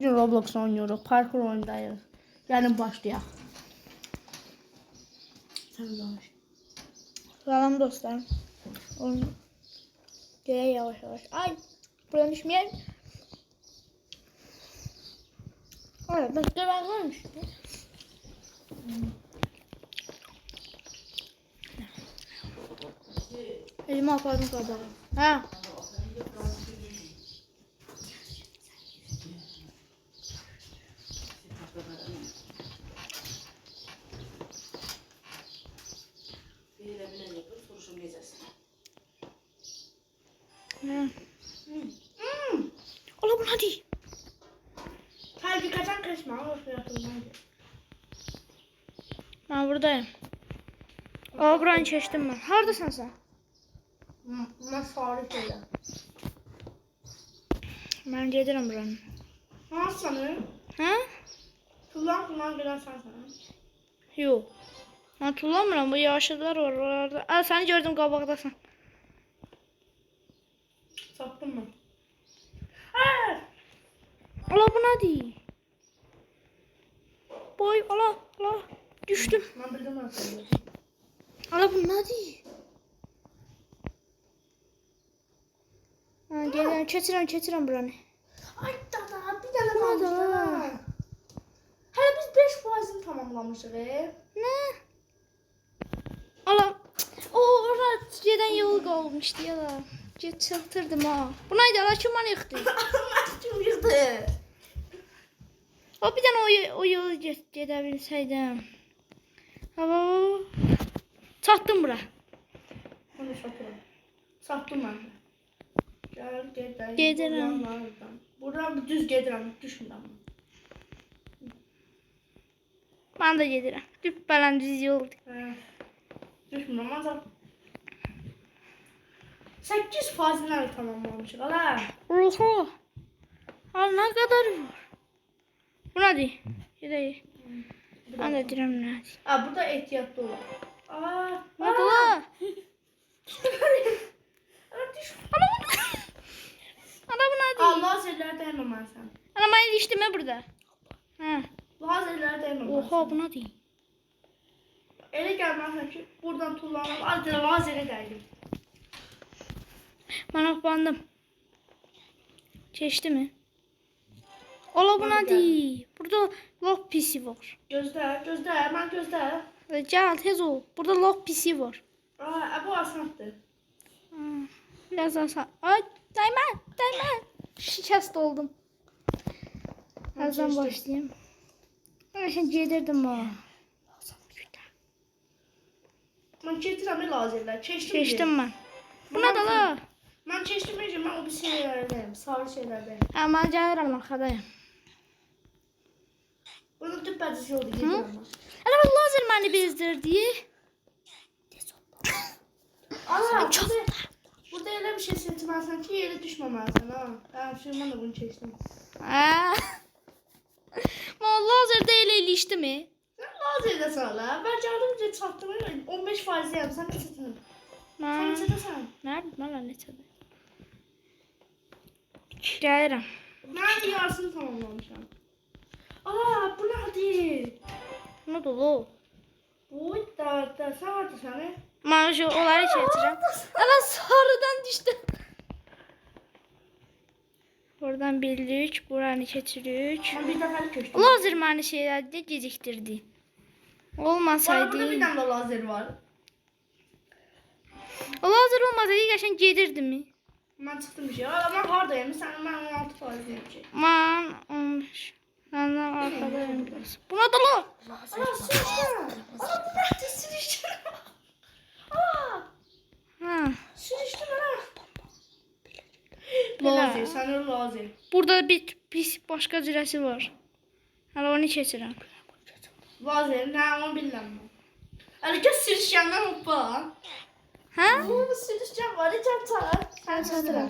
Roblox oynuyoruz. Parkur oyundayız. Yani başlayalım. Selam dostlar. Gel yavaş yavaş. Ay, buradan düşmeyelim. Evet, başka ben varmış. Elime apardım kabağı. Ha. Ola bunu hadi. Hadi kaçan kaçma. Ben buradayım. Aa, buranı çeştim ben. Haradasın sen? Buna sarı şeyler. Ben gedirəm buranı. Ha sanırım. Ha? Kullan bilen sen sana. Yok. Ben tullamıram. Bu yaşlılar var oralarda. Aa, seni gördüm qabaqdasan. Sattım ben. Aa! Ola bu nədir? Boy, ola. Düşdüm. Ben bildim nasıl. Ola bu nədir? Ha, gəlirəm, keçirəm buranı. Ay dada bir tane Bu da. kalmışlar. Hele biz 5%'ını tamamlamışız. Nə? Ola. O, ora gedən yol qalmışdı ya da. Get çatırdım ha. Bu nəydi? Ala kim bana yıxdı? Kim yıktı? O bir dənə o yolu gedə bilsəydim. Hava. Çatdım bura. Onu satıyorum. Sattım ben de. Gel gel. Gedirəm. Buradan düz gedirəm. Düşmürəm. Mən də gedirəm. Düppələn düz yoldur. Düşmürəm. Ancaq 8%'ını tamamlamışıq. Hala. Oho. Ha, nə qədər var? Bu nədir? Gedək. Mən də deyirəm nədir? Aa, burada ehtiyatlı ol. Aa. Nə bu la? Düş. Ana bu nədir? Aa, lazerlər dəyməməlisən. Ana mən ilişdim burada. Hə. Lazerlər dəyməməlisən. Oha, bu nədir? Elə gəlməlisən ki, buradan tullanıb, azca lazerə dəydim. Mən abandım. Keçdi mi? Ola bu nədir? Burada lock pisi var. Gözlə, mən gözlə. Gəl, tez ol. Burada lock pisi var. Aa, bu asandır. Biraz asan. Ay, dəymə. Şikəst oldum. Azdan başlayayım. Ben şimdi gedirdim ha. Mən getirəm lazerlər. Keçdim mən. Bu nədir la? Mən keçdirməyəcəm, mən o bir şeylərdəyim, sarı şeylərdəyim. Hə, mən gəlirəm arxadayım. Bunu düpbəcəs yolda gedirəm mən. Elə bu lazer məni bezdirdi. Ana, burada elə bir şey seçməlisən ki, yerə düşməməlisən ha. Şimdi mən də bunu keçdim. Mən lazerdə elə ilişdi mi? Sən lazerdə sağla. Ben cardımca çatdım. 15%'yəm. Sən neçəsən? Sən neçədəsən? Nə bileyim, mən neçədə. Gəlirəm. Mən də yarısını tamamlamışam. Aa, bu nədir? Nə dolu? Bu da sən hardasan? Mən şu onları keçirəm. Ana sarıdan düşdüm. Buradan bildik, buranı keçirik. Mən bir dəfəlik köçdüm. Lazer məni şeylərdə gecikdirdi. Olmasaydı. Burada bir dənə də lazer var. O lazer olmasaydı qəşəng gedirdi mi? Mən çıxdım bir şey. Mən hardayım? Mən 16%'yəm ki. Mən 15. Məndən arxadayım biraz. Buna da la. Ana, sürüşdüm. Ana, bu nədir? Sürüşdüm. Aa, Ha. sürüşdüm ana. Lazer, sənə lazer. Burada bir pis başqa cürəsi var. Hələ onu keçirəm. Lazer, nə onu bilmirəm mən. Hələ ki sürüşkəndən hoppa. Hə? Bu sürüşkən var, can çağır. Sən Çatıram.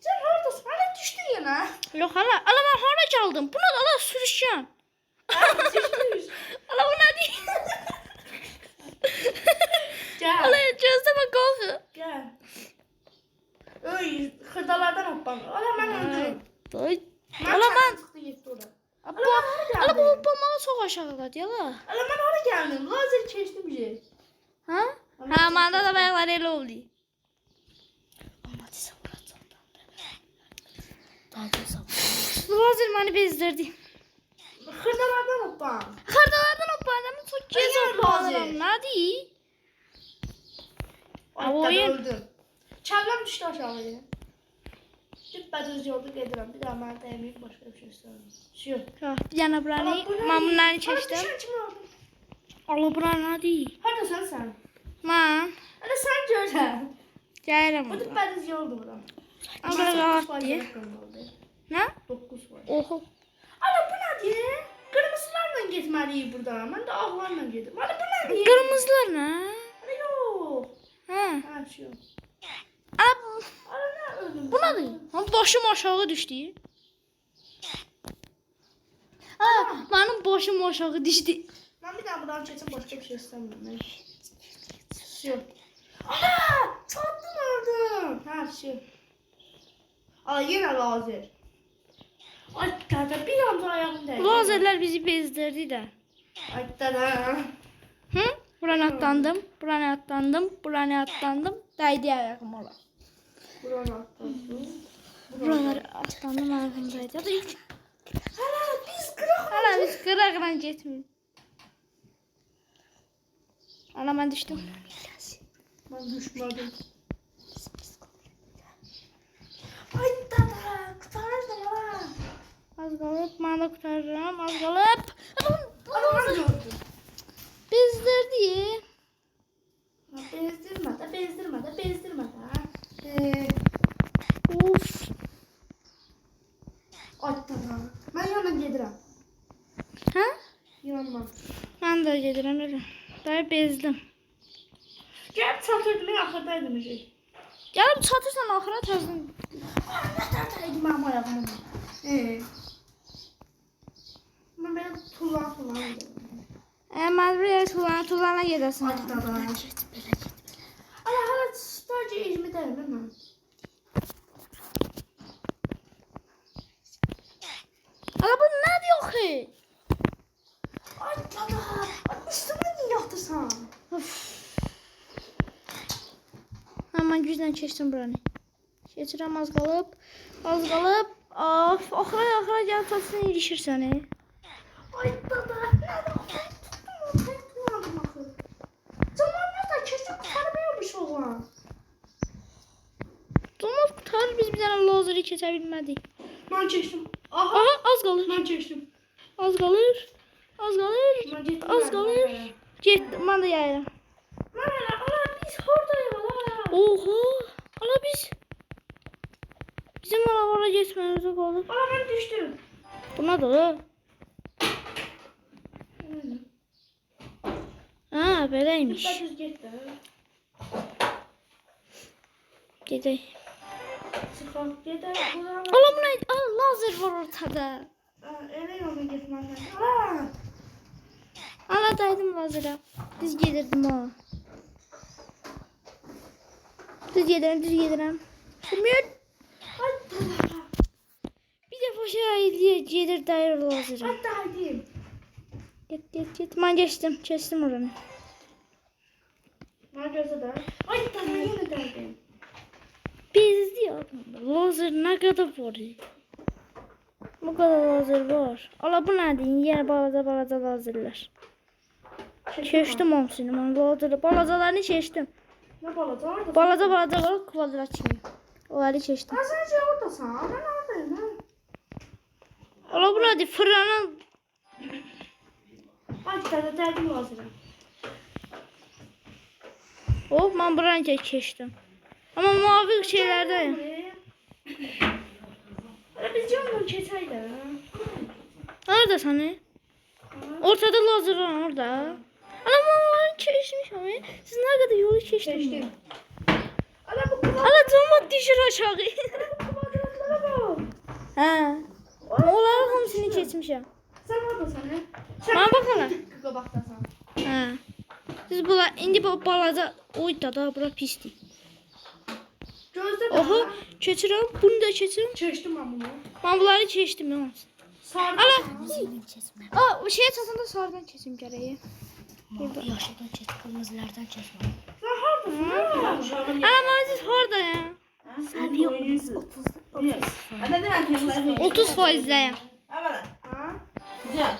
Sən haradasın? Hələ düşdün yenə. Yox, hələ mən hara gəldim? Buna da la sürüşkən. Düşdün. Ala bu nədir? Gəl. Ala gözləmə qalxı. Gəl. Öy, xırdalardan hoppan. Ala mən öldüm. Doy. Mən Ala mən çıxdı getdi ora. ala bu hoplamağı çox aşağıdadır yala. Ala mən ora gəldim. Lazer keçdim bir. Ha? Ha, məndə də bayaqlar elə oldu. Amma desə vuracam. Daha desə. Lazer məni bezdirdi. Xırdalardan hoppan. Xırdalardan hoppandım, çox gec Ay, hoppandım. Lazer. Nədi? Ay, oyun. öldüm. Kələm düşdü aşağıya. Düz yolda gedirəm. Bir daha mənə dəyməyib başqa bir şey istəmirəm. Şu. Ha, bir dənə buranı, mən bunları keçdim. Düşən kimi oldu. Allah bura nədi? Haradasan sən? Mən Hələ sən görsən. gəlirəm Bu orada. düz yoldu bura. Abla qaldı. Nə? 9 var. Oho. Ana bu nədir? Qırmızılarla getməliyik buradan. Mən də ağlarla gedim. Ana bu nədir? Qırmızılar nə? Ana yox. Hə. Ha şu. Ana Ana nə öldüm? bu nədir? Ha, başım aşağı düşdü. Ha, mənim başım aşağı düşdü. Mən bir daha buradan keçim başqa bir şey istəmirəm. Şu. Ana! Çatdın oradan. Ha şu. Ana yenə lazer. Ay dada bir anda ayağım dəydi. Lazerlər bizi bezdirdi də. Ay dada. Hı? Buranı atlandım, buranı atlandım, buranı atlandım. Dəydi ayağım ola. Buranı atlasın. Buraları atlandım ayağımdaydı. Hala biz qıraq. Hala biz qıraqla getmirik. Ana mən düşdüm. Mən düşmədim. Ay dada, qurtarırdım hala. Az qalıb, mən də qurtarıram, az qalıb. Ana mən gördüm. Bezdirdi. Bezdirmə də, bezdirmə də, bezdirmə də. Uf. Ay dada. Mən yanına gedirəm. Hə? Yanına. Mən də gedirəm elə. Dayı bezdim. Gəlib çatırdım, axırdaydım bir şey. Gəlib çatırsan axıra təzdən. Nə dərtəydi mənim ayağımı. Mən belə tullan gedirəm. Mən buraya tulana gedəsən. Ay dada. Ala hala sadəcə 20 dəymə mən. Ala bu nədir yoxu? Ay dada. Üstümə niyə yatırsan? Mən güclə keçdim buranı. Keçirəm az qalıb. Az qalıb. Of, axıra gəlib çatsın ilişir səni. Ay dada. Nədir o? Tuttum tutmadım axı. Zamanlar da keçib qurtarmıyormuş oğlan. Olmaz qurtarır, biz bir dənə lazeri keçə bilmədik. Mən keçdim. Aha. Aha, az qalır. Mən keçdim. Az qalır. Az qalır. Mən getdim. Az qalır. Getdim, mən də yayıram. Mən elə, ala biz oradayıq ala. Oho. Ala biz. Bizim ora getməyimizə qalıb. Ala mən düşdüm. Buna da. Ha, beləymiş. Düz getdi. Gedək. Çıxaq gedək. Ala bu nə? Ala lazer var ortada. Elə yola getməliyəm. Ala. Ala daydım lazerə. Düz gedirdim ha. Düz gedirəm. Bilmir. Ay dada. Bir dəfə şey gedir dayır lazerə. Ay daydım. Get. Mən keçdim oranı. Mən gözədə. Ay dada yenə daydım. Bezdi adamda. Lazer nə qədər var? Bu kadar lazer var. Ala bu nədir? Yenə balaca lazerlər. Keçdim hamısını. Mən balacalarını keçdim. Nə balaca orada? Balaca var, kvadrat kimi. Onları keçdim. Sən şey oradasan. Mən oradayım ha. Ala bu nədir? Fırlanan. Ay dada daydım lazım. Hop, mən buranı keçdim. Amma mavi şeylərdəyim. Ala biz yoldan keçəydik. Nerede səni? Ortada lazer var orada. Ana mən keçmişəm. Siz nə qədər yolu keçdiniz? Keçdim. Ala bu kvadratlara Ala cama düşür aşağı. bak. Hə. Onların hamısını keçmişəm. Sən oradasan ha? Mənə bax hala. Qabaqdasan. Hə. Siz bunlar indi bu balaca oy da bura pisdir. Gözde Oho, daha. keçirəm. Bunu da keçirəm. Çeşdim ben bunu. Mən bunları keçdim ya. Sardı. Aa, o şeye çatanda sarıdan keçim gərəyi. Burada. Yaşlıdan çek, kırmızılardan çekme. Sen haradasın? Ana Maziz orada ya. Sen yok. 30 faizləyəm. Ha?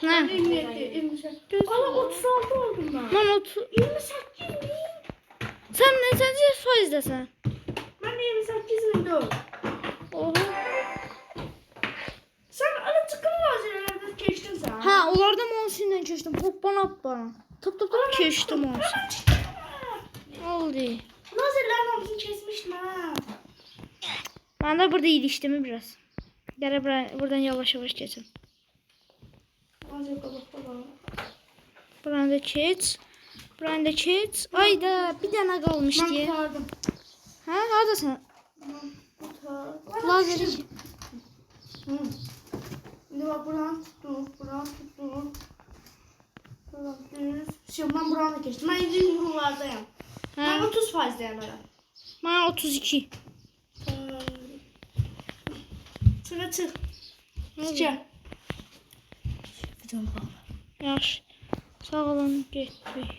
Nə? 27, 28. Ala 36 oldum ben. Mən 30. 28 bin. Sən neçənci faizdəsən? Ben 28 bin dört. Oho. Sen ala çıkın lazerlerden geçtin sen. Ha, onlardan monsinlə keçdim. Hoppana. Top keçdim monsin. Oldu. Lazerlerin hepsini kesmiştim ha. Ben de burada iliştim biraz. Gel buradan yavaş geçin. Lazer kabak falan. Buradan da geç. Buradan da geç. Ayda bir tane kalmış Ben diye. kurtardım. Ha, neredesin? Lazer. Hı. Şimdi bak buradan tuttuk, buradan tuttuk. Buradan düz. Şimdi ben buradan da geçtim. Ben 7 buralardayım. Ben Ha, 30 faizdeyim böyle. bana 32. Çık. Çık. Videom bak. Yaş. Sağ olun, getdik.